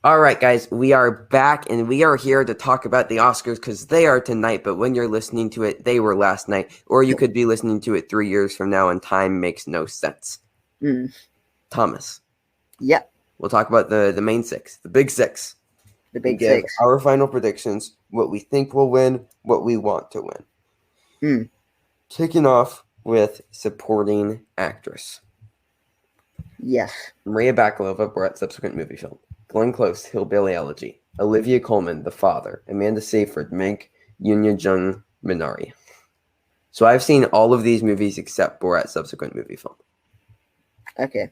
All right, guys, we are back, and we are here to talk about the Oscars because they are tonight, but when you're listening to it, they were last night. Or you could be listening to it 3 years from now, and time makes no sense. Thomas. Yep. We'll talk about the main six, the big six. The big give six. Our final predictions, what we think will win, what we want to win. Kicking off with supporting actress. Yes. Maria Bakalova, Bret's subsequent movie film. Glenn Close, Hillbilly Elegy. Olivia Colman, The Father. Amanda Seyfried, Mank. Yoon Jung, Minari. So I've seen all of these movies except Borat's subsequent movie film. Okay.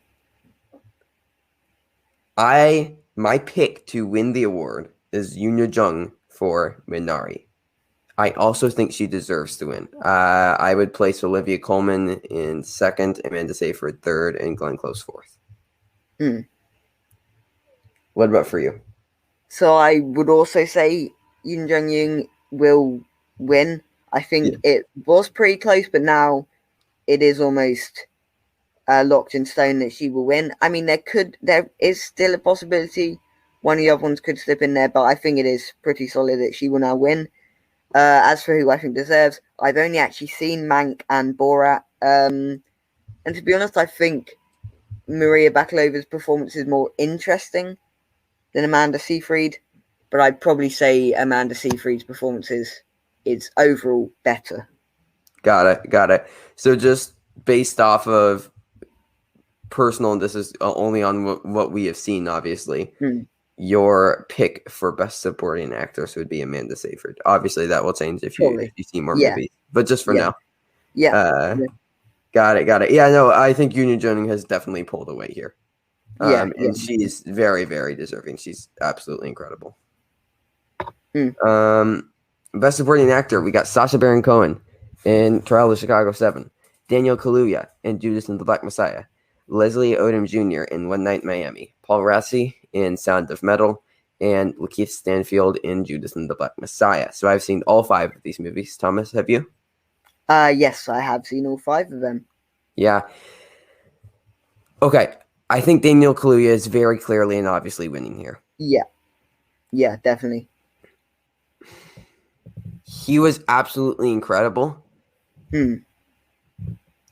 My pick to win the award is Yoon Jung for Minari. I also think she deserves to win. I would place Olivia Colman in second, Amanda Seyfried third, and Glenn Close fourth. What about for you? So I would also say Yoon Jung will win. I think it was pretty close, but now it is almost locked in stone that she will win. I mean, there is still a possibility one of the other ones could slip in there, but I think it is pretty solid that she will now win. As for who I think deserves, I've only actually seen Mank and Borat, and to be honest, I think Maria Bakalova's performance is more interesting than Amanda Seyfried, but I'd probably say Amanda Seyfried's performance is overall better. Got it. So just based off of personal, and this is only on what we have seen, obviously, your pick for best supporting actress would be Amanda Seyfried. Obviously, that will change if you see more movies, but just for now. Yeah. Got it. Yeah, no, I think Yoon Jung has definitely pulled away here. And she's very, very deserving. She's absolutely incredible. Best supporting actor, we got Sacha Baron Cohen in Trial of Chicago 7, Daniel Kaluuya in Judas and the Black Messiah, Leslie Odom Jr. in One Night in Miami, Paul Rassi in Sound of Metal, and Lakeith Stanfield in Judas and the Black Messiah. So I've seen all 5 of these movies. Thomas, have you? Yes, I have seen all 5 of them. Yeah. Okay. I think Daniel Kaluuya is very clearly and obviously winning here. Yeah, definitely. He was absolutely incredible.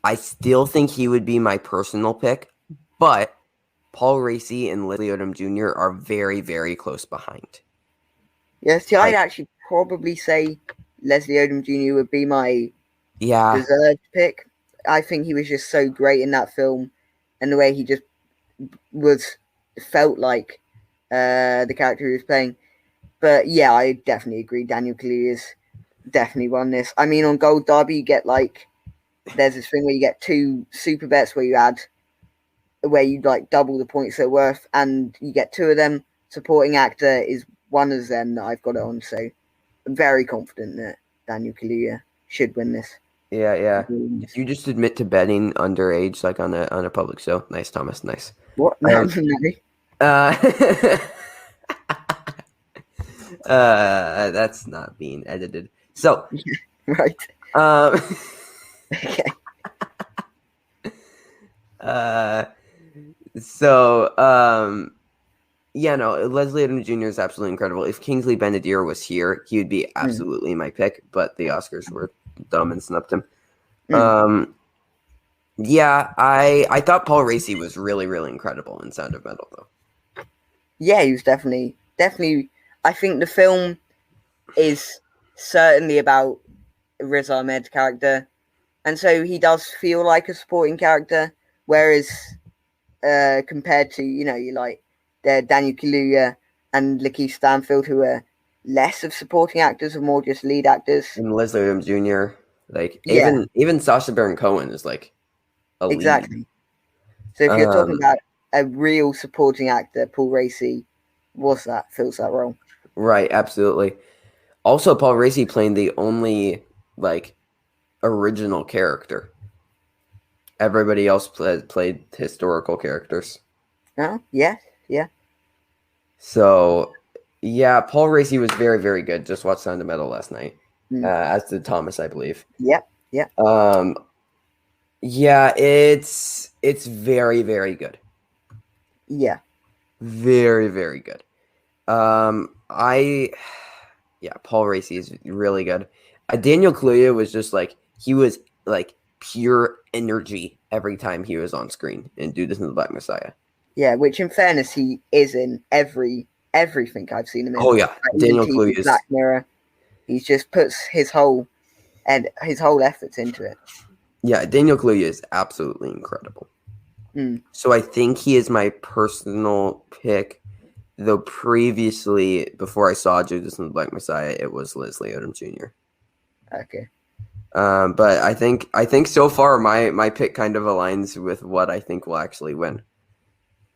I still think he would be my personal pick, but Paul Rassi and Leslie Odom Jr. are very, very close behind. Yeah, see, I'd actually probably say Leslie Odom Jr. would be my deserved pick. I think he was just so great in that film, and the way he just felt like the character he was playing. But yeah, I definitely agree. Daniel Kaluuya's definitely won this. I mean, on Gold Derby, you get there's this thing where you get 2 super bets where you double the points they're worth, and you get 2 of them. Supporting actor is one of them that I've got it on, so I'm very confident that Daniel Kaluuya should win this. Yeah. Did you just admit to betting underage, like on a public show? Nice, Thomas. Nice. What? That's not being edited. So, right. Okay. Leslie Odom Jr. is absolutely incredible. If Kingsley Ben-Adir was here, he would be absolutely my pick, but the Oscars were dumb and snubbed him. I thought Paul Rassi was really, really incredible in Sound of Metal, though. Yeah, he was definitely. I think the film is certainly about Riz Ahmed's character, and so he does feel like a supporting character, whereas compared to Daniel Kaluuya and Lakeith Stanfield, who are less of supporting actors and more just lead actors. And Leslie Odom Jr. Even Sacha Baron Cohen is like a lead. Exactly. So if you're talking about a real supporting actor, Paul Rassi fills that role. Right, absolutely. Also, Paul Rassi playing the only original character. Everybody else played historical characters. Oh, yeah. So, yeah, Paul Rassi was very, very good. Just watched Sound of Metal last night, as did Thomas, I believe. Yeah. Yeah, it's very, very good. Yeah. Very, very good. Paul Raci is really good. Daniel Kaluuya was just like, he was like pure energy every time he was on screen in Judas and the Black Messiah. Yeah, which in fairness, he is in everything I've seen him in. Oh yeah, Like, even Daniel TV, Kaluuya is, Black Mirror. He just puts his whole efforts into it. yeah, Daniel Kaluuya is absolutely incredible. So I think he is my personal pick. Though previously, before I saw Judas and the Black Messiah, it was Leslie Odom Jr. Okay. But I think so far my pick kind of aligns with what I think will actually win.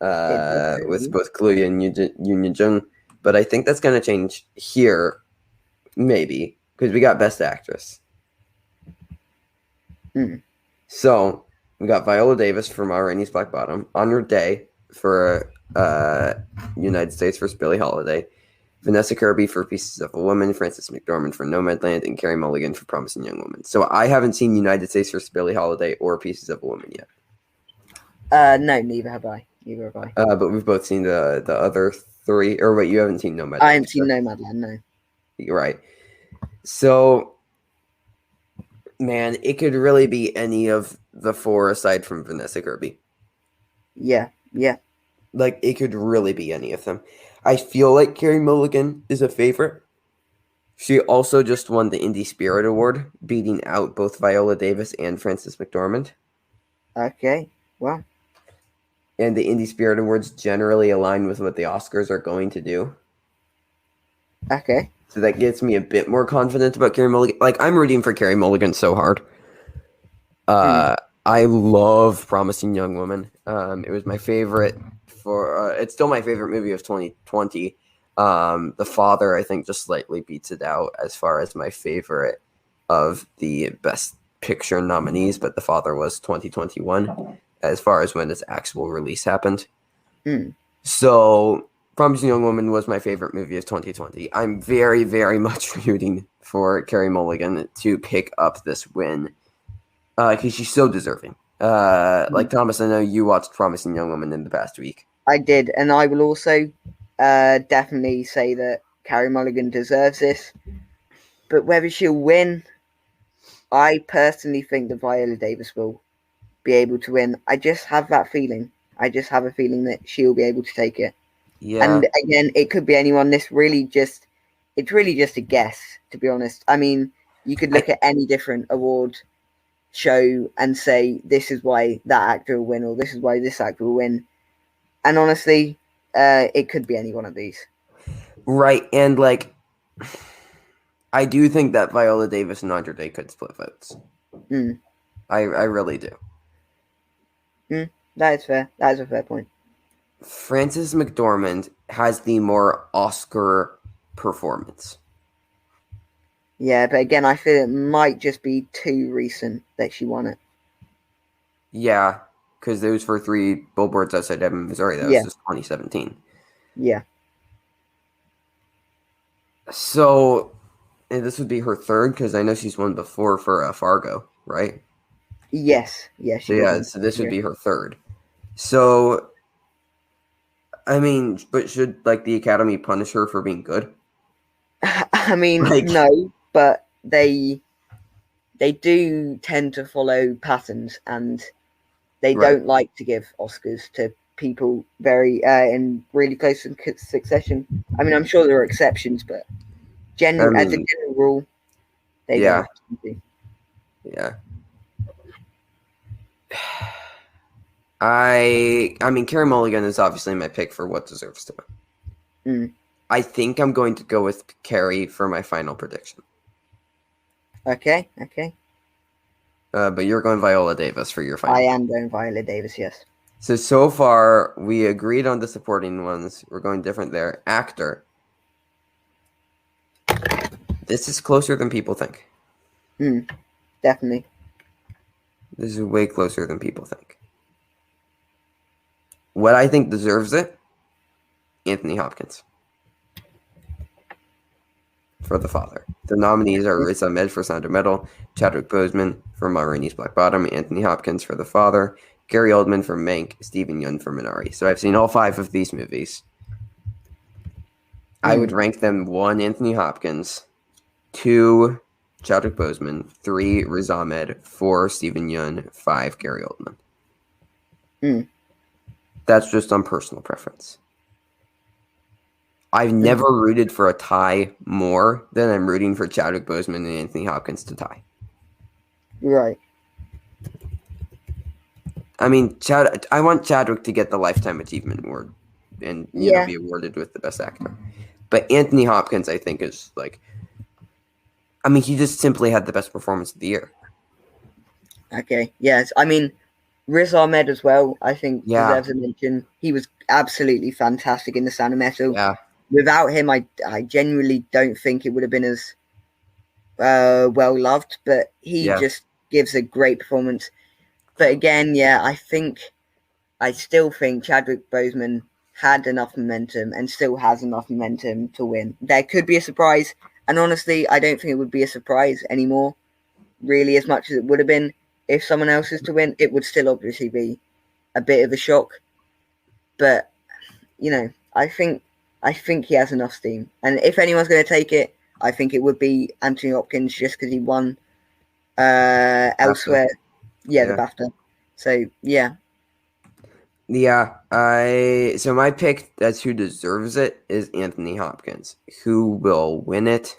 With both Kaluuya and Yoon Jung, but I think that's going to change here, maybe, because we got Best Actress. So we got Viola Davis for Ma Rainey's Black Bottom, Honor Day for United States vs. Billie Holiday, Vanessa Kirby for Pieces of a Woman, Frances McDormand for Nomadland, and Carey Mulligan for Promising Young Woman. So I haven't seen United States vs. Billie Holiday or Pieces of a Woman yet. No, neither have I. But we've both seen the other three. Or wait, you haven't seen Nomadland? I haven't seen Nomadland, no. You're right. So, man, it could really be any of the four aside from Vanessa Kirby. Yeah. Like, it could really be any of them. I feel like Carey Mulligan is a favorite. She also just won the Indie Spirit Award, beating out both Viola Davis and Frances McDormand. Okay, wow. And the Indie Spirit Awards generally align with what the Oscars are going to do. Okay. So that gets me a bit more confident about Carey Mulligan. Like, I'm rooting for Carey Mulligan so hard. I love Promising Young Woman. It was my favorite it's still my favorite movie of 2020. The Father, I think, just slightly beats it out as far as my favorite of the Best Picture nominees, but The Father was 2021 as far as when its actual release happened. So Promising Young Woman was my favorite movie of 2020. I'm very, very much rooting for Carey Mulligan to pick up this win because she's so deserving. Like Thomas, I know you watched Promising Young Woman in the past week. I did, and I will also definitely say that Carey Mulligan deserves this. But whether she'll win, I personally think that Viola Davis will be able to win. I just have that feeling. I just have a feeling that she'll be able to take it. Yeah. And again, it could be anyone. It's really just a guess, to be honest. I mean, you could look at any different award show and say, this is why that actor will win, or this is why this actor will win. And honestly, it could be any one of these. Right. And like, I do think that Viola Davis and Andre Day could split votes. I really do. That is fair. That is a fair point. Frances McDormand has the more Oscar performance. Yeah, but again, I feel it might just be too recent that she won it. Yeah, because those were 3 Billboards Outside Ebbing, Missouri. That was just 2017. Yeah. So, and this would be her third, because I know she's won before for Fargo, right? Yes. Yeah. So this would be her third. So, I mean, but should like the Academy punish her for being good? I mean, no, but they do tend to follow patterns, and they don't like to give Oscars to people very in really close succession. I mean, I'm sure there are exceptions, but as a general rule, they don't. Yeah. I mean, Carey Mulligan is obviously my pick for what deserves to win. I think I'm going to go with Carey for my final prediction. Okay. But you're going Viola Davis for your final. I am going Viola Davis, yes. So far, we agreed on the supporting ones. We're going different there. Actor. This is closer than people think. Definitely. This is way closer than people think. What I think deserves it, Anthony Hopkins. For The Father. The nominees are Riz Ahmed for Sound of Metal, Chadwick Boseman for Ma Rainey's Black Bottom, Anthony Hopkins for The Father, Gary Oldman for Mank, Stephen Yeun for Minari. So I've seen all 5 of these movies. I would rank them 1, Anthony Hopkins, 2, Chadwick Boseman, 3, Riz Ahmed, 4, Stephen Yeun, 5, Gary Oldman. That's just on personal preference. I've never rooted for a tie more than I'm rooting for Chadwick Boseman and Anthony Hopkins to tie. Right. I mean, I want Chadwick to get the Lifetime Achievement Award and be awarded with the Best Actor. But Anthony Hopkins, I think, is like, I mean, he just simply had the best performance of the year. Okay. Yes. I mean, Riz Ahmed as well, I think, deserves a mention. He was absolutely fantastic in The Sound of Metal. Yeah. Without him, I genuinely don't think it would have been as well loved, but he just gives a great performance. But again, I still think Chadwick Boseman had enough momentum and still has enough momentum to win. There could be a surprise, and honestly, I don't think it would be a surprise anymore, really, as much as it would have been if someone else is to win. It would still obviously be a bit of a shock, but I think he has enough steam, and if anyone's going to take it, I think it would be Anthony Hopkins, just because he won elsewhere. The BAFTA. So so my pick as who deserves it is Anthony Hopkins. Who will win it?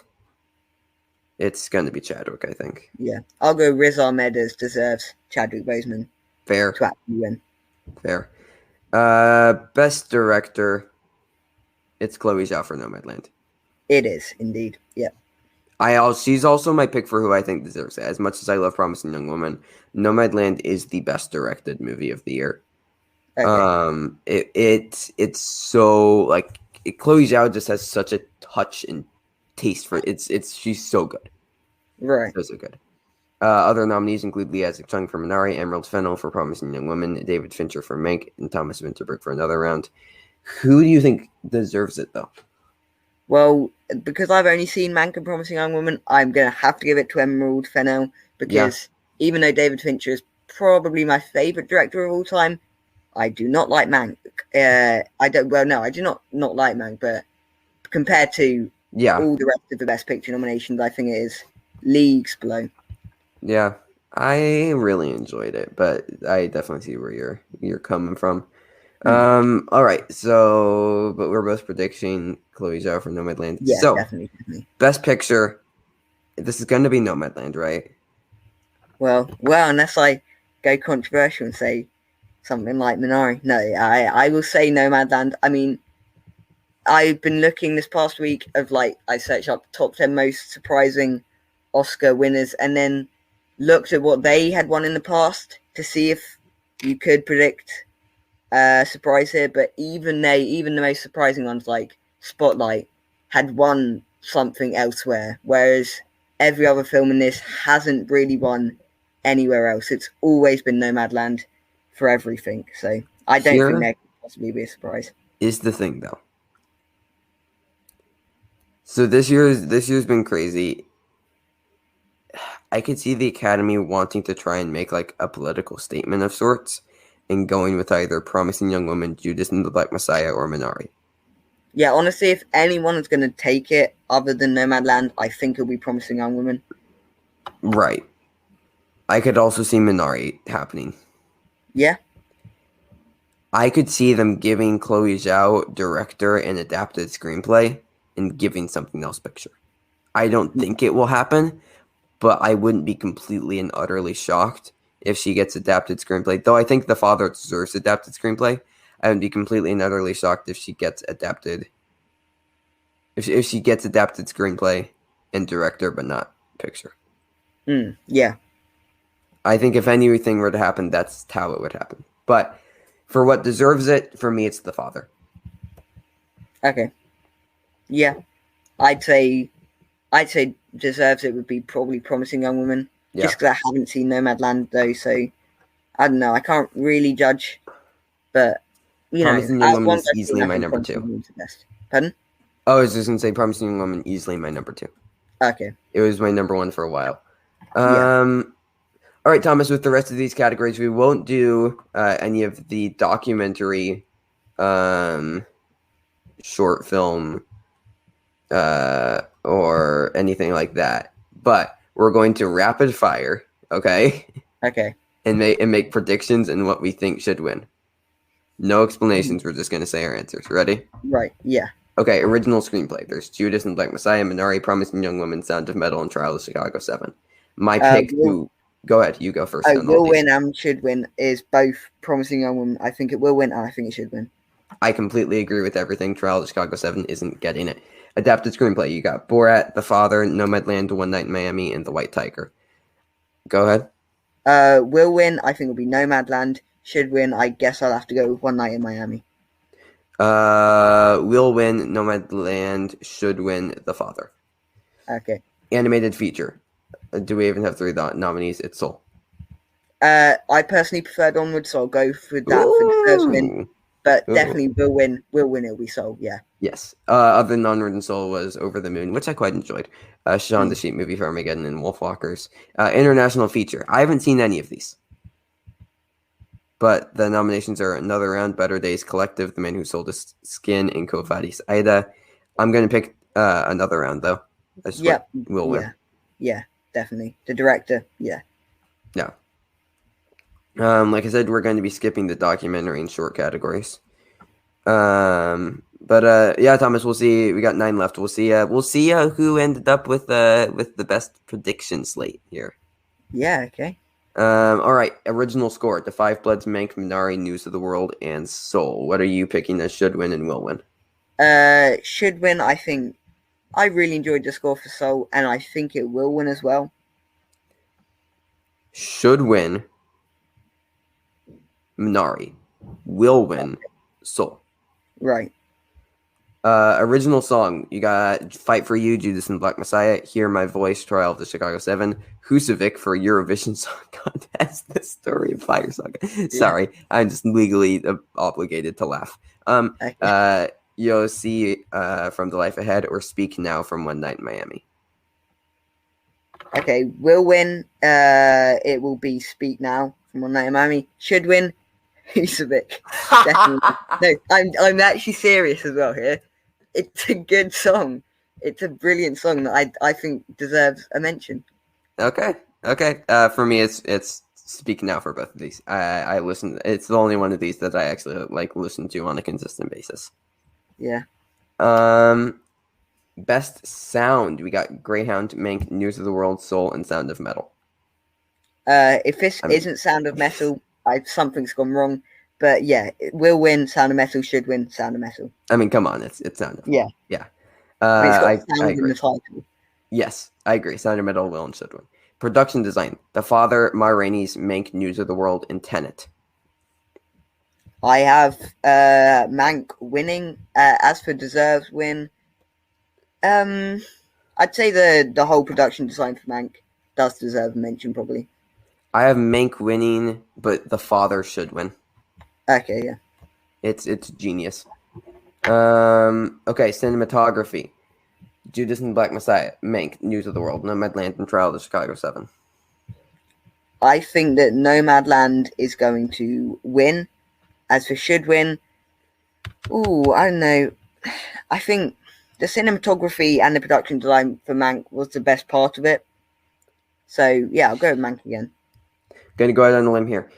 It's going to be Chadwick, I think. Yeah, I'll go Riz Ahmed as deserves Chadwick Boseman. Fair. To actually win. Fair. Best director, it's Chloe Zhao for Nomadland. It is, indeed. Yeah. She's also my pick for who I think deserves it. As much as I love Promising Young Woman, Nomadland is the best directed movie of the year. Okay. It's so like Chloe Zhao just has such a touch and taste for it. She's so good. Right. So good. Other nominees include Lee Isaac Chung for Minari, Emerald Fennell for Promising Young Woman, David Fincher for Mank, and Thomas Vinterberg for Another Round. Who do you think deserves it, though? Well, because I've only seen Mank and Promising Young Woman, I'm going to have to give it to Emerald Fennell, because even though David Fincher is probably my favorite director of all time, I do not like Mank. I do not like Mank, but compared to all the rest of the Best Picture nominations, I think it is leagues below. Yeah, I really enjoyed it, but I definitely see where you're coming from. All right, but we're both predicting Chloe Zhao for Nomadland. Yeah, so, definitely. Best Picture, this is going to be Nomadland, right? Well, unless I go controversial and say something like Minari. No, I will say Nomadland. I mean, I've been looking this past week of I searched up top 10 most surprising Oscar winners and then looked at what they had won in the past to see if you could predict surprise here. But even the most surprising ones like Spotlight had won something elsewhere, whereas every other film in this hasn't really won anywhere else. It's always been Nomadland for everything. So I don't think there could possibly be a surprise. Is the thing though. So this year's been crazy. I could see the Academy wanting to try and make a political statement of sorts and going with either Promising Young Woman, Judas and the Black Messiah, or Minari. Yeah, honestly, if anyone is going to take it other than Nomadland, I think it'll be Promising Young Woman. Right. I could also see Minari happening. Yeah. I could see them giving Chloe Zhao director and adapted screenplay and giving something else picture. I don't think it will happen, but I wouldn't be completely and utterly shocked if she gets adapted screenplay. Though I think The Father deserves adapted screenplay. I would be completely and utterly shocked if she gets adapted. If she gets adapted screenplay and director, but not picture. Yeah. I think if anything were to happen, that's how it would happen. But for what deserves it, for me, it's The Father. Okay. Yeah. I'd say deserves it would be probably Promising Young Woman. Yeah. Just because I haven't seen Nomadland though, so I don't know. I can't really judge, but Promising Young Woman is easily my number 2. Pardon? Oh, I was just gonna say Promising Young Woman easily my number 2. Okay. It was my number 1 for a while. All right, Thomas. With the rest of these categories, we won't do any of the documentary, short film or anything like that. But we're going to rapid fire, okay? Okay. And make predictions and what we think should win. No explanations. We're just going to say our answers. Ready? Right. Yeah. Okay. Original screenplay. There's Judas and Black Messiah, Minari, Promising Young Woman, Sound of Metal, and Trial of Chicago 7. My pick to go ahead. You go first. Will win and should win is both Promising Young Woman. I think it will win, and I think it should win. I completely agree with everything. Trial of Chicago 7 isn't getting it. Adapted screenplay. You got Borat, The Father, Nomadland, One Night in Miami, and The White Tiger. Go ahead. Will win. I think it'll be Nomadland. Should win. I guess I'll have to go with One Night in Miami. Will win. Nomadland. Should win. The Father. Okay. Animated feature. Do we even have 3 nominees? It's Soul. I personally preferred Onward, so I'll go for that for the first win. But definitely will win. It'll be Soul. Yeah. Yes. Other than Onward and Soul was Over the Moon, which I quite enjoyed. Shaun the Sheep Movie for Armageddon and Wolfwalkers. International feature. I haven't seen any of these. But the nominations are Another Round, Better Days Collective, The Man Who Sold His Skin, and Quo Vadis Ida. I'm going to pick Another Round, though. Yeah. Will win. Yeah, definitely. The director, yeah. Yeah. Like I said, we're going to be skipping the documentary and short categories. But yeah, Thomas, we'll see. We got 9 left. We'll see who ended up with the best prediction slate here. Yeah, okay. All right. Original score: The Five Bloods, Mank, Minari, News of the World, and Soul. What are you picking as should win and will win? Should win. I think I really enjoyed the score for Soul, and I think it will win as well. Should win. Minari. Will win. Soul. Right. Original song, you got Fight for You, Judas and Black Messiah, Hear My Voice, Trial of the Chicago 7, Husavik for Eurovision Song Contest, The Story of Fire Saga. Sorry, I'm just legally obligated to laugh. You'll see from The Life Ahead or Speak Now from One Night in Miami. Okay, will win. It will be Speak Now from One Night in Miami. Should win. Husavik. Definitely. No, I'm actually serious as well here. It's a good song. It's a brilliant song that I think deserves a mention. Okay. For me, it's Speak Now for both of these. I listen. It's the only one of these that I actually listen to on a consistent basis. Yeah. Best sound. We got Greyhound, Mank, News of the World, Soul, and Sound of Metal. If this isn't Sound of Metal, something's gone wrong. But yeah, it will win. Sound of Metal should win. Sound of Metal. I mean, come on, it's Sound of Metal. Yeah. I agree. In the title. Yes, I agree. Sound of Metal will and should win. Production design: The Father, Ma Rainey's Mank, News of the World, and Tenet. I have Mank winning. As for deserves win, I'd say the whole production design for Mank does deserve a mention probably. I have Mank winning, but The Father should win. Okay, yeah. It's genius. Okay, cinematography. Judas and Black Messiah, Mank, News of the World, Nomadland, and Trial of the Chicago 7. I think that Nomadland is going to win. As for should win, I don't know. I think the cinematography and the production design for Mank was the best part of it. So, yeah, I'll go with Mank again. Gonna go out on a limb here.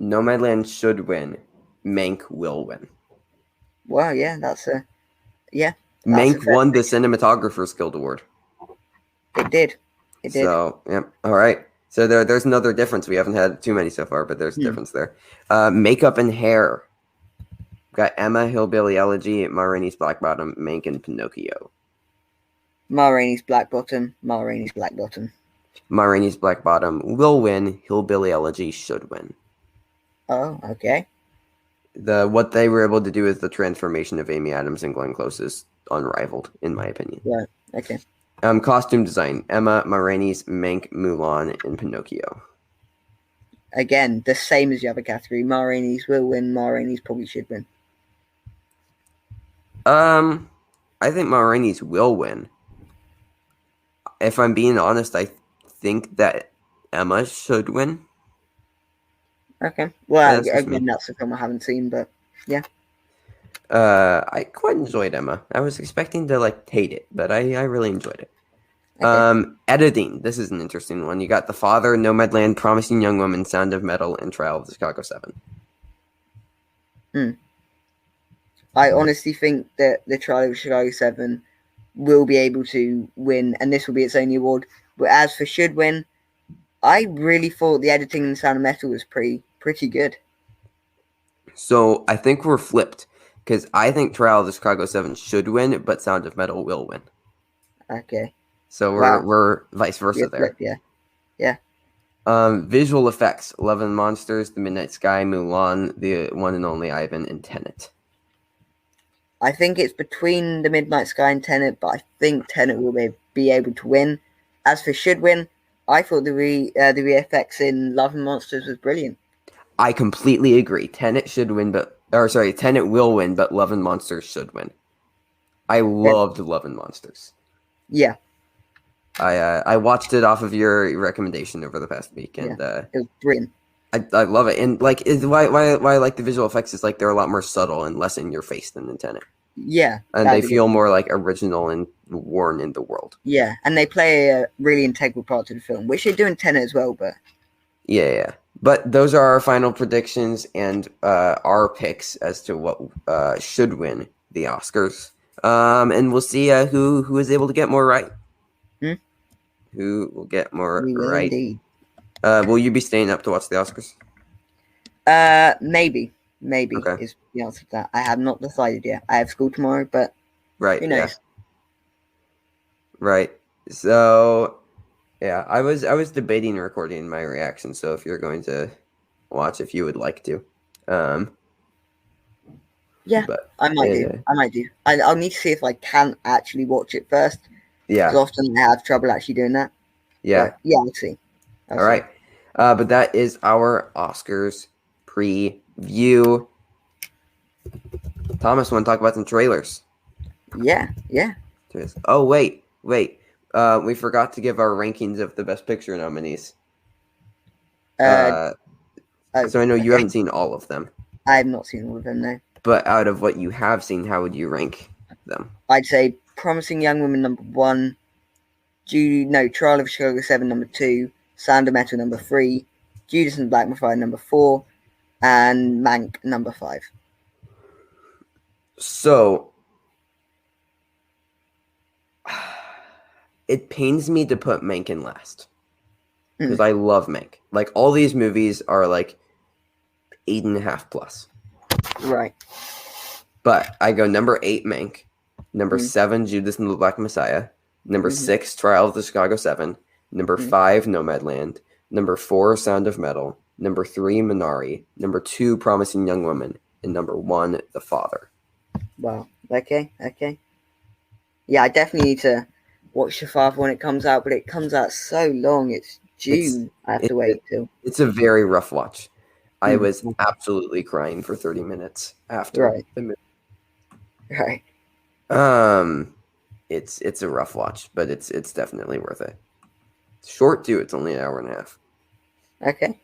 Nomadland should win. Mank will win. Well, yeah, that's Mank won the Cinematographer's Guild Award. It did. So, yeah. All right. So there's another difference. We haven't had too many so far, but there's a difference there. Makeup and hair. We've got Emma, Hillbilly Elegy, Ma Rainey's Black Bottom, Mank, and Pinocchio. Ma Rainey's Black Bottom. Ma Rainey's Black Bottom. Ma Rainey's Black Bottom will win. Hillbilly Elegy should win. Oh, okay. What they were able to do with the transformation of Amy Adams and Glenn Close is unrivaled, in my opinion. Yeah. Okay. Costume design: Emma, Ma Rainey's, Mank, Mulan, and Pinocchio. Again, the same as the other category. Ma Rainey's will win. Ma Rainey's probably should win. I think Ma Rainey's will win. If I'm being honest, I think that Emma should win. Okay. Well, again, that's a film I haven't seen, but yeah. I quite enjoyed Emma. I was expecting to hate it, but I really enjoyed it. Okay. Editing. This is an interesting one. You got The Father, Nomadland, Promising Young Woman, Sound of Metal, and Trial of the Chicago 7. I honestly think that the Trial of Chicago 7 will be able to win, and this will be its only award. But as for should win, I really thought the editing in Sound of Metal was pretty good. So I think we're flipped because I think Trial of the Chicago 7 should win, but Sound of Metal will win. Okay. So Wow. we're vice versa there. Yeah. Yeah. Visual effects: Love and Monsters, The Midnight Sky, Mulan, The One and Only Ivan, and Tenet. I think it's between The Midnight Sky and Tenet, but I think Tenet will be able to win. As for should win, I thought the VFX in Love and Monsters was brilliant. I completely agree. Tenet will win, but Love and Monsters should win. I loved Love and Monsters. Yeah. I watched it off of your recommendation over the past week, and it was brilliant. I love it. And why I like the visual effects is they're a lot more subtle and less in your face than in Tenet. Yeah, and they feel more original and worn in the world. Yeah, and they play a really integral part to the film, which they do in Tenet as well. But yeah. But those are our final predictions and our picks as to what should win the Oscars. And we'll see who is able to get more right. Who will get more right? Indeed. Will you be staying up to watch the Oscars? Maybe is the answer to that. I have not decided yet. I have school tomorrow, but who knows? Yeah. Right. So, yeah, I was debating recording my reaction. So if you're going to watch, if you would like to, yeah, but I might do. I'll need to see if I can actually watch it first. Yeah, because often I have trouble actually doing that. Yeah, but yeah, I'll see. All right, but that is our Oscars preview. Thomas, want to talk about some trailers? Yeah. Oh wait. We forgot to give our rankings of the Best Picture nominees. So I know you haven't seen all of them. I have not seen all of them, no. But out of what you have seen, how would you rank them? I'd say Promising Young Woman number 1, Trial of Chicago 7 number 2, Sound of Metal number 3, Judas and the Black Messiah number 4, and Mank number 5. So it pains me to put Mank in last because I love Mank. All these movies are 8.5 plus. Right. But I go number 8 Mank, number 7 Judas and the Black Messiah, number 6 Trial of the Chicago 7, number 5 Nomadland, number 4 Sound of Metal, number 3 Minari, number 2 Promising Young Woman, and number 1 The Father. Wow. Okay. Yeah, I definitely need to watch The Father when it comes out, but it comes out so long. It's June. I have to wait till. It's a very rough watch. I was absolutely crying for 30 minutes after the movie. Right. It's a rough watch, but it's definitely worth it. It's short too. It's only an hour and a half. Okay.